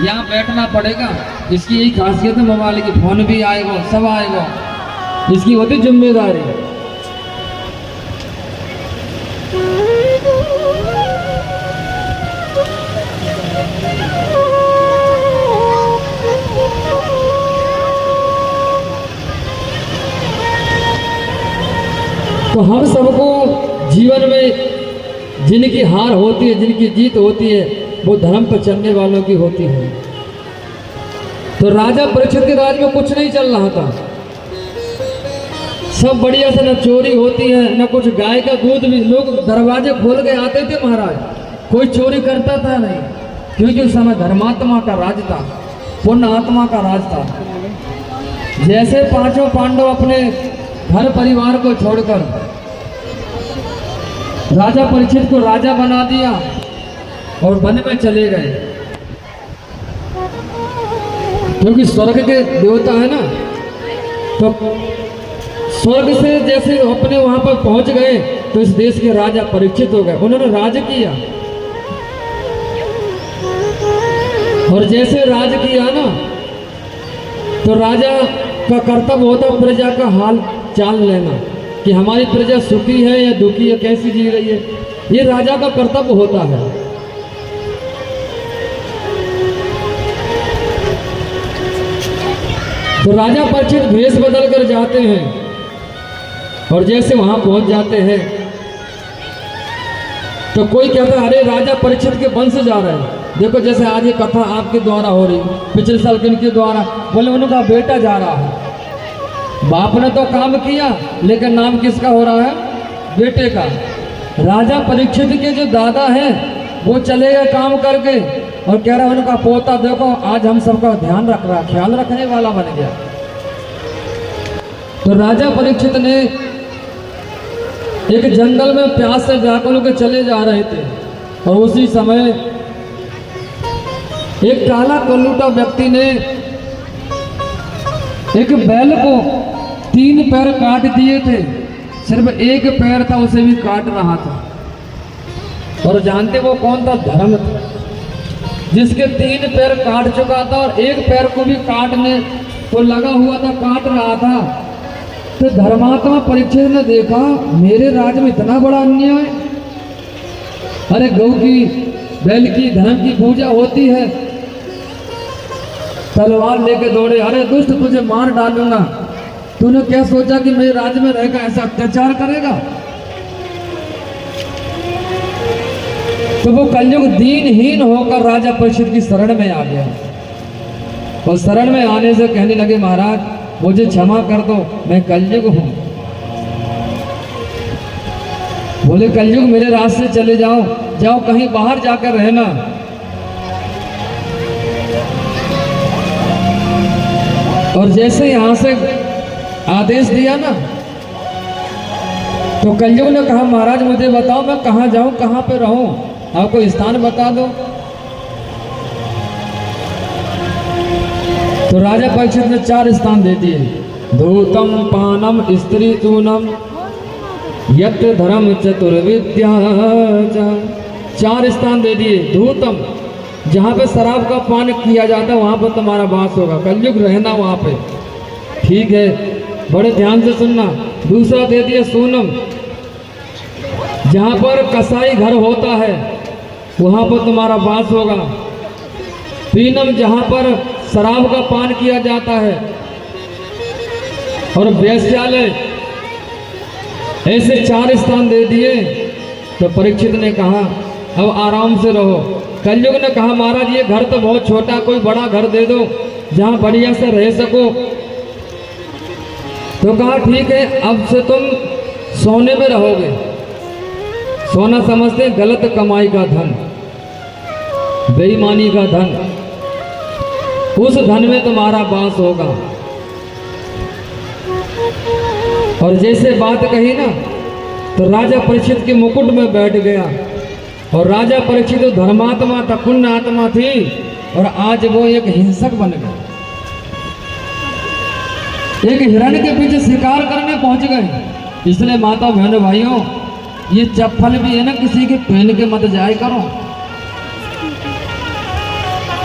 Speaker 3: यहाँ बैठना पड़ेगा, इसकी यही खासियत है मोबाइल की, फोन भी आएगा, सब आएगा, इसकी होती जिम्मेदारी। तो हम सबको जीवन में जिनकी हार होती है, जिनकी जीत होती है, वो धर्म पर चलने वालों की होती है। तो राजा परीक्षित के राज में कुछ नहीं चल रहा था, सब बढ़िया से, न चोरी होती है, न कुछ गाय का दूध भी, लोग दरवाजे खोल के आते थे महाराज, कोई चोरी करता था नहीं, क्योंकि उस समय धर्मात्मा का राज था, पुण्य आत्मा का राज था। जैसे पांचों पांडव अपने घर परिवार को छोड़कर राजा परीक्षित को राजा बना दिया और वन में चले गए, क्योंकि स्वर्ग के देवता है ना, तो स्वर्ग से जैसे अपने वहां पर पहुंच गए तो इस देश के राजा परीक्षित हो गए, उन्होंने राज किया। और जैसे राज किया ना, तो राजा का कर्तव्य होता प्रजा का हाल चाल लेना, कि हमारी प्रजा सुखी है या दुखी है, कैसी जी रही है, ये राजा का कर्तव्य होता है। तो राजा परीक्षित भेष बदल कर जाते हैं और जैसे वहां पहुंच जाते हैं तो कोई कहता है अरे राजा परीक्षित के वंश जा रहे हैं। देखो जैसे आज ये कथा आपके द्वारा हो रही, पिछले साल किनके द्वारा, बोले उनका बेटा जा रहा है। बाप ने तो काम किया लेकिन नाम किसका हो रहा है? बेटे का। राजा परीक्षित के जो दादा हैं वो चले गए काम करके और कह रहा है उनका पोता देखो आज हम सबका ध्यान रख रहा, ख्याल रखने वाला बन गया। तो राजा परीक्षित ने एक जंगल में प्यास से व्याकुल के चले जा रहे थे और उसी समय एक काला कलूटा व्यक्ति ने एक बैल को 3 पैर काट दिए थे, सिर्फ एक पैर था उसे भी काट रहा था। और जानते वो कौन था? धर्म था, जिसके 3 पैर काट चुका था और एक पैर को भी काटने को लगा हुआ था, काट रहा था। तो धर्मात्मा परीक्षित ने देखा मेरे राज्य में इतना बड़ा अन्याय, अरे गौ की बैल की धर्म की पूजा होती है, तलवार लेके दौड़े, अरे दुष्ट तुझे मार डालूंगा। तूने क्या सोचा कि मेरे राज्य में रहकर ऐसा अत्याचार करेगा? तो वो कलयुग दीनहीन होकर राजा परीक्षित की शरण में आ गया और शरण में आने से कहने लगे महाराज मुझे क्षमा कर दो, मैं कलयुग हूं। बोले कलयुग मेरे रास्ते चले जाओ, जाओ कहीं बाहर जाकर रहना। और जैसे यहां से आदेश दिया ना तो कलयुग ने कहा महाराज मुझे बताओ मैं कहां जाऊं, कहां पे रहूं, आपको स्थान बता दो। तो राजा परीक्षित ने 4 स्थान दे दिए, धूतम पानम स्त्री तूनम यत धर्म चतुर्विद्या। 4 स्थान दे दिए। धूतम जहाँ पे शराब का पान किया जाता है वहाँ पर तुम्हारा वास होगा, कलयुग रहना वहाँ पे, ठीक है, बड़े ध्यान से सुनना। दूसरा दे दिया सूनम, जहाँ पर कसाई घर होता है वहाँ पर तुम्हारा वास होगा। पीनम जहाँ पर शराब का पान किया जाता है, और वेश्यालय, ऐसे 4 स्थान दे दिए। तो परीक्षित ने कहा अब आराम से रहो। कलयुग ने कहा महाराज ये घर तो बहुत छोटा, कोई बड़ा घर दे दो जहां बढ़िया से रह सको। तो कहा ठीक है अब से तुम सोने में रहोगे। सोना समझते गलत कमाई का धन, बेईमानी का धन, उस धन में तुम्हारा वास होगा। और जैसे बात कही ना तो राजा परीक्षित के मुकुट में बैठ गया। और राजा परीक्षित तो धर्मात्मा था, पुण्य आत्मा थी, और आज वो एक हिंसक बन गया। एक हिरण के पीछे शिकार करने पहुंच गए। इसलिए माता बहनों भाइयों, ये चप्पल भी है ना, किसी के पहन के मत जाए करो।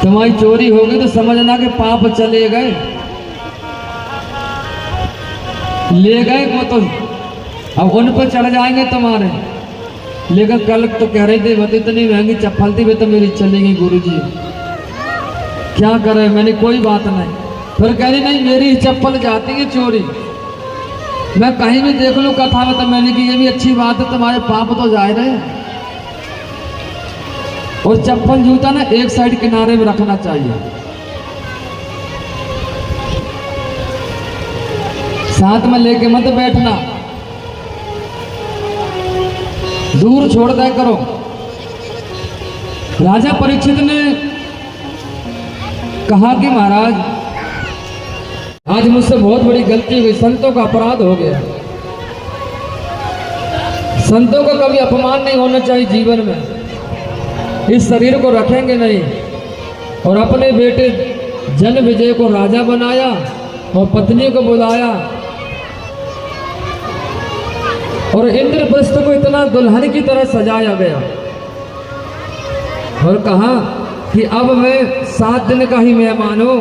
Speaker 3: तुम्हारी चोरी होगी तो समझना कि पाप चले गए, ले गए वो तो अब उन पर चढ़ जाएंगे तुम्हारे। लेकिन कल तो कह रही थी बता इतनी महंगी चप्पल थी, वे तो मेरी चली गई गुरुजी, क्या करे। मैंने कोई बात नहीं, फिर कह रही नहीं मेरी चप्पल जाती है चोरी, मैं कहीं भी देख लूं कथा में। तो मैंने की ये भी अच्छी बात है, तुम्हारे पाप तो जा रहे। और चप्पल जूता ना एक साइड किनारे में रखना चाहिए, साथ में लेके मत बैठना, दूर छोड़ दिया करो। राजा परीक्षित ने कहा कि महाराज आज मुझसे बहुत बड़ी गलती हुई, संतों का अपराध हो गया। संतों का कभी अपमान नहीं होना चाहिए जीवन में। इस शरीर को रखेंगे नहीं। और अपने बेटे जन विजय को राजा बनाया और पत्नी को बुलाया और इंद्रप्रस्थ को इतना दुल्हन की तरह सजाया गया और कहा कि अब मैं 7 दिन का ही मेहमान हूं।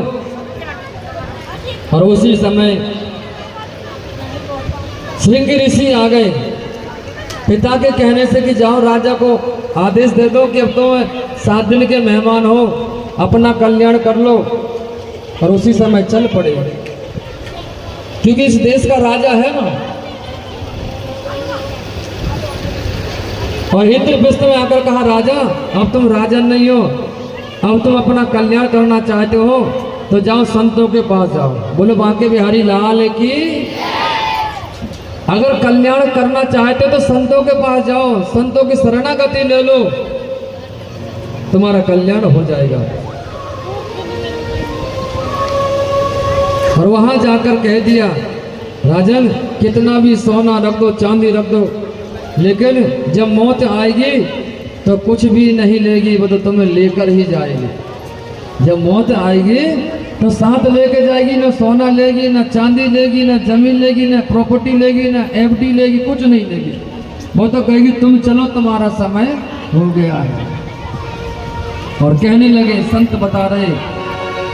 Speaker 3: और उसी समय श्रृंग ऋषि आ गए पिता के कहने से कि जाओ राजा को आदेश दे दो कि अब तो 7 दिन के मेहमान हो, अपना कल्याण कर लो। और उसी समय चल पड़े, क्योंकि इस देश का राजा है ना। और इंद्रप्रस्थ में आकर कहा राजा अब तुम राजा नहीं हो, अब तुम अपना कल्याण करना चाहते हो तो जाओ संतों के पास जाओ। बोलो बांके बिहारी लाल की। अगर कल्याण करना चाहते हो तो संतों के पास जाओ, संतों की शरणागति ले लो, तुम्हारा कल्याण हो जाएगा। और वहां जाकर कह दिया राजन कितना भी सोना रख दो, चांदी रख दो, लेकिन जब मौत आएगी तो कुछ भी नहीं लेगी, वो तो तुम्हें लेकर ही जाएगी। जब मौत आएगी तो साथ लेके जाएगी, ना सोना लेगी, ना चांदी लेगी, ना जमीन लेगी, ना प्रॉपर्टी लेगी, ना एफडी लेगी, कुछ नहीं लेगी। वो तो कहेगी तुम चलो तुम्हारा समय हो गया है। और कहने लगे, संत बता रहे,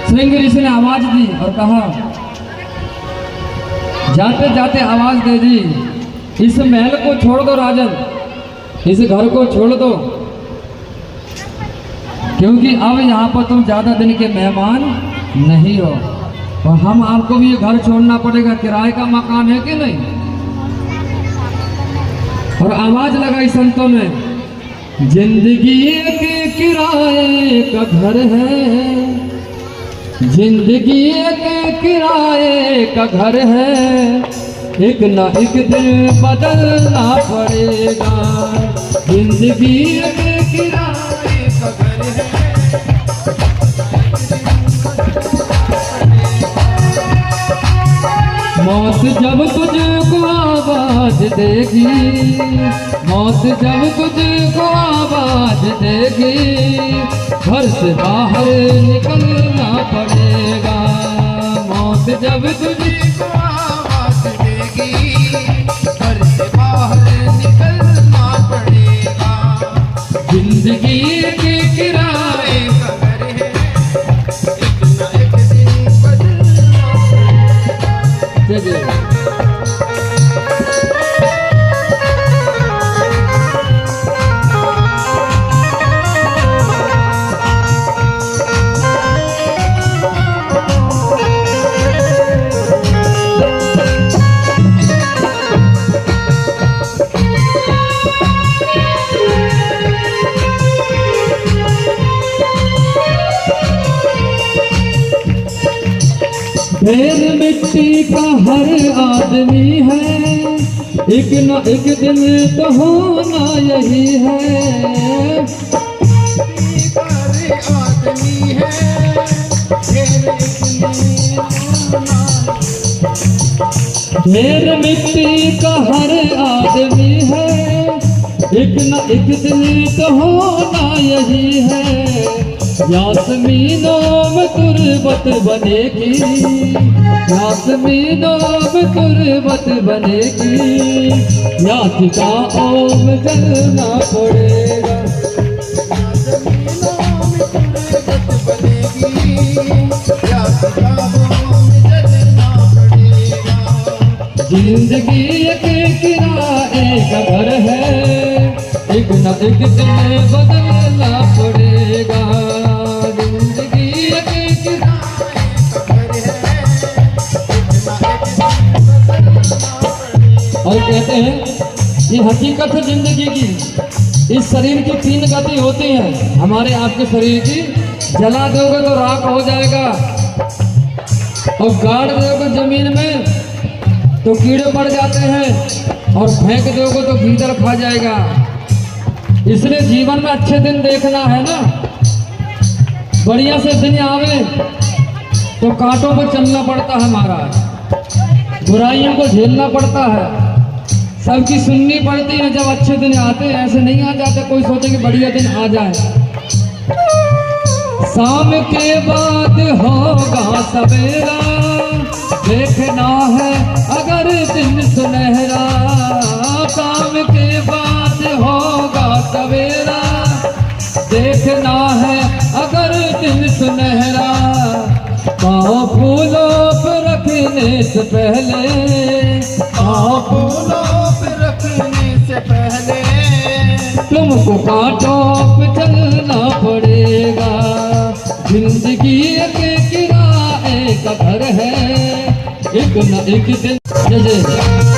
Speaker 3: श्रृंग ऋषि ने आवाज दी और कहा, जाते जाते आवाज दे दी, इस महल को छोड़ दो राजन, इस घर को छोड़ दो, क्योंकि अब यहाँ पर तुम ज्यादा दिन के मेहमान नहीं हो और हम आपको भी ये घर छोड़ना पड़ेगा। किराए का मकान है कि नहीं। और आवाज लगाई संतों ने, जिंदगी के किराए का घर है, जिंदगी के किराए का घर है, एक ना एक दिन बदलना पड़ेगा। जिंदगी के किराए का घर है, मौत जब तुझको आवाज देगी, मौत जब तुझको आवाज देगी, घर से बाहर निकलना पड़ेगा। मौत जब तुझको आवाज देगी, घर से बाहर निकलना पड़ेगा। जिंदगी के किराए का घर है, एक ना एक दिन बदलना पड़ेगा। ढेर मिट्टी का हर आदमी है, एक न एक दिन तो होना यही है। आदमी है, ढेर मिट्टी का हर आदमी है, एक न एक दिन तो होना यही है। यासमीनों में तुरबत बनेगी, यासमीनों में तुरबत बनेगी, याचिकाओं में जलना पड़ेगा।
Speaker 2: जमीनों में तुरबत बनेगी, याचिकाओं में जलना पड़ेगा।
Speaker 3: जिंदगी एक किराए का घर है, एक न एक दिन बदलना पड़ेगा। जिंदगी एक किराए का घर है, और कहते हैं ये हकीकत है जिंदगी की। इस शरीर की 3 गति होती है हमारे आपके शरीर की। जला दोगे तो राख हो जाएगा, और गाड़ दोगे जमीन में तो कीड़े पड़ जाते हैं, और फेंक दोगे तो गीदड़ खा जाएगा। इसलिए जीवन में अच्छे दिन देखना है ना। बढ़िया से दिन आवे तो कांटों पर चलना पड़ता है महाराज, बुराइयों को झेलना पड़ता है, सबकी सुननी पड़ती है। जब अच्छे दिन आते हैं ऐसे नहीं आ जाते, कोई सोचे कि बढ़िया दिन आ जाए। शाम के बाद होगा सवेरा, देखना है अगर दिन सुनहरा। शाम के बाद होगा सवेरा, देखना है अगर दिन सुनहरा। पाँव फूलों पर रखने से पहले,
Speaker 2: पाँव फूलों पे रखने से पहले,
Speaker 3: तुमको कांटों पे चलना पड़ेगा। जिंदगी के किराए का घर है, एक न एक दिन। जय जय।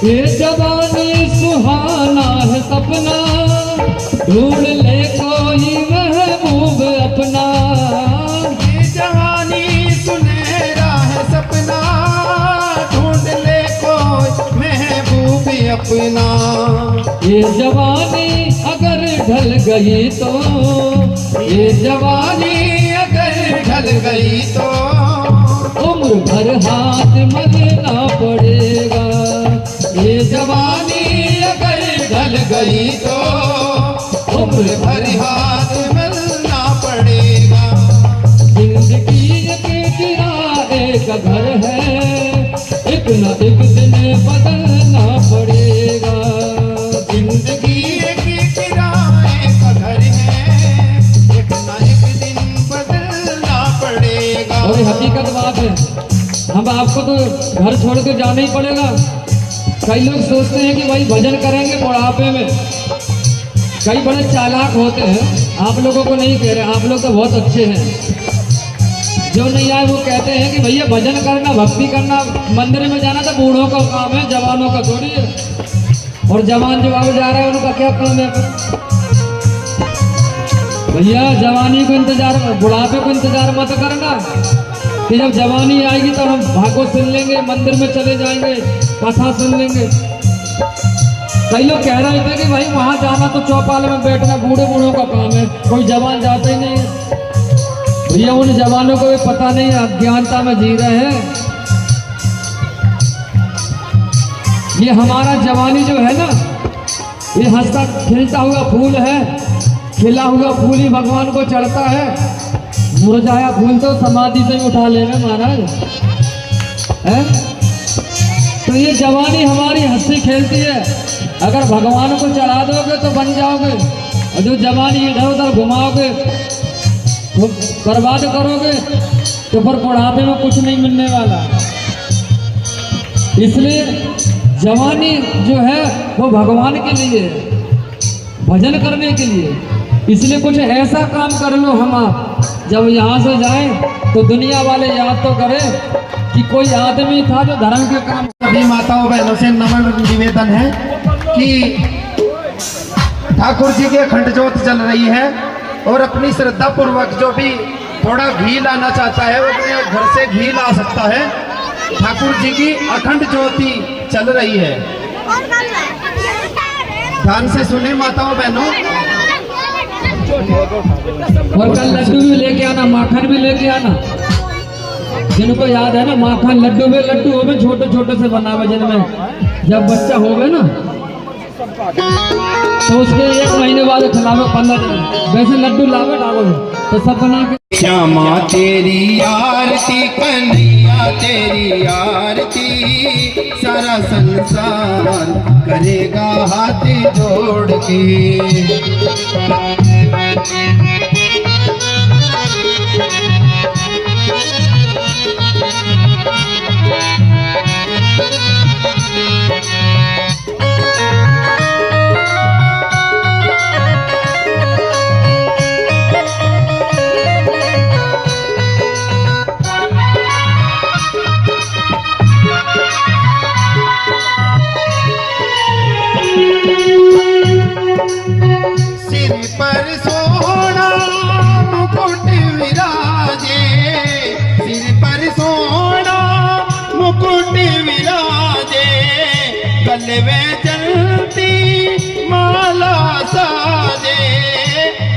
Speaker 3: ये जवानी सुहाना है सपना, ढूंढ ले कोई महबूब अपना।
Speaker 2: ये जवानी सुनहरा है सपना, ढूंढ ले कोई महबूब अपना।
Speaker 3: ये जवानी अगर ढल गई तो, ये जवानी
Speaker 2: अगर ढल गई तो,
Speaker 3: उम्र भर हाथ मलना पड़ेगा।
Speaker 2: ये जवानी अगर ढल गई तो, उम्र भर हाथ मिलना पड़ेगा।
Speaker 3: जिंदगी के किराए का घर है, एक न एक दिन बदलना पड़ेगा।
Speaker 2: जिंदगी के किराए का घर है, एक ना एक दिन बदलना पड़ेगा।
Speaker 3: और ये हकीकत बात है, हम आपको तो घर छोड़ के जाना ही पड़ेगा। कई लोग सोचते हैं कि भाई भजन करेंगे बुढ़ापे में। कई बड़े चालाक होते हैं, आप लोगों को नहीं कह रहे, आप लोग तो बहुत अच्छे हैं। जो नहीं आए वो कहते हैं कि भैया भजन करना, भक्ति करना, मंदिर में जाना तो बूढ़ों का काम है, जवानों का थोड़ी है। और जवान जो आगे जा रहे हैं उनका क्या काम है? भैया जवानी को इंतजार, बुढ़ापे को इंतजार मत करना कि जब जवानी आएगी तो हम भागवत सुन लेंगे, मंदिर में चले जाएंगे, कथा सुन लेंगे। कई लोग कह रहे थे कि भाई वहां जाना तो चौपाल में बैठना बूढ़े बूढ़ों का काम है, कोई जवान जाता ही नहीं है। भैया उन जवानों को भी पता नहीं, अज्ञानता में जी रहे हैं। ये हमारा जवानी जो है ना, ये हंसता खिलता हुआ फूल है। खिला हुआ फूल ही भगवान को चढ़ता है, मुरझाया फूल तो समाधि से ही उठा लेना महाराज है। तो ये जवानी हमारी हंसी खेलती है, अगर भगवान को चढ़ा दोगे तो बन जाओगे, और जो जवानी इधर उधर घुमाओगे, बर्बाद करोगे, तो फिर बुढ़ापे में कुछ नहीं मिलने वाला। इसलिए जवानी जो है वो भगवान के लिए, भजन करने के लिए। इसलिए कुछ ऐसा काम कर लो हम आप जब यहाँ से जाए तो दुनिया वाले याद तो करें कि कोई आदमी था जो धर्म के काम।
Speaker 2: सभी माताओं बहनों से नम्र निवेदन है कि ठाकुर जी की अखंड ज्योत जल रही है और अपनी श्रद्धा पूर्वक जो भी थोड़ा घी लाना चाहता है वो अपने घर से घी ला सकता है। ठाकुर जी की अखंड ज्योति चल रही है, ध्यान से सुने माताओं बहनों।
Speaker 3: और कल लड्डू भी लेके आना, माखन भी लेके आना। जिनको याद है ना माखन लड्डू में, लड्डू हो गए छोटे छोटे से बनावे जिनमें जब बच्चा हो गए ना तो उसके 1 महीने बाद खिलावे 15 दिन। वैसे लड्डू लावे डालो तो सब बना के।
Speaker 2: श्यामा तेरी आरती, कन्हैया तेरी आरती, सारा संसार करेगा हाथ जोड़ के। सिर पर सोना मुकुट विराजे, सिर पर सोना मुकुट विराजे, गले में जलती माला साजे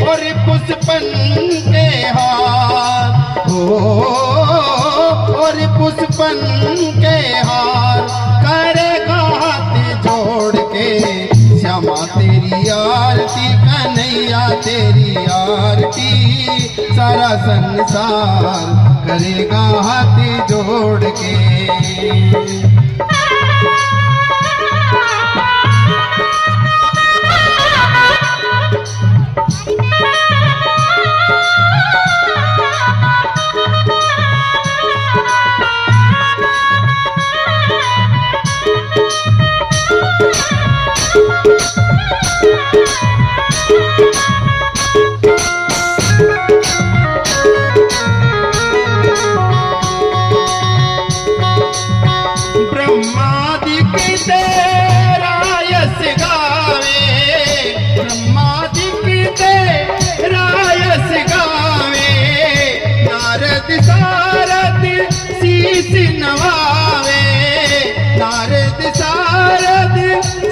Speaker 2: और पुष्पन के हार हो, और पुष्पन के हार करेगा हाथ जोड़ के। श्यामा तेरी आरती, कन्हैया तेरी आरती, सारा संसार करेगा हाथ जोड़ के। ब्रह्मादिक तेरा यश गावे, ब्रह्मादिक तेरा यश गावे, नारद सारद शीश नवावे, नारद सारद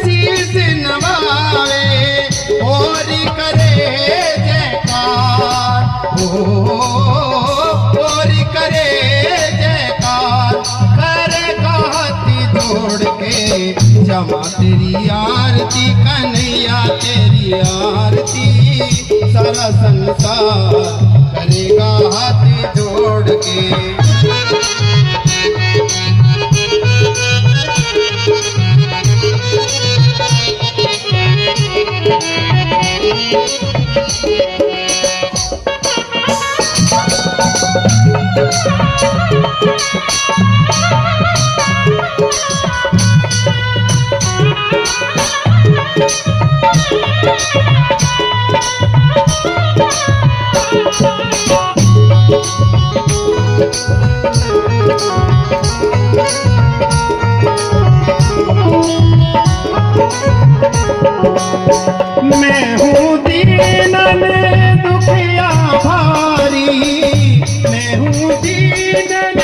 Speaker 2: शीश नवावे, और करे जयकार हो, और करे जयकार करेगा हाथ जोड़ के। श्यामा तेरी आरती, कन्हैया तेरी आरती, सारा संसार करेगा हाथ जोड़ के। मैं हूँ दीनन दुखिया भारी, मैं हूँ दीनन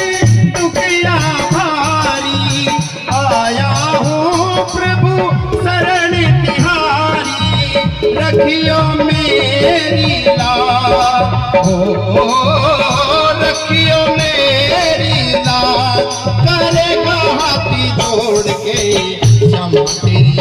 Speaker 2: दुखिया भारी, आया हूँ प्रभु शरण तिहारी, रखियो मेरी लाज हो, रखियो मेरी लाज करेगा हाथ जोड़ के। श्यामा तेरी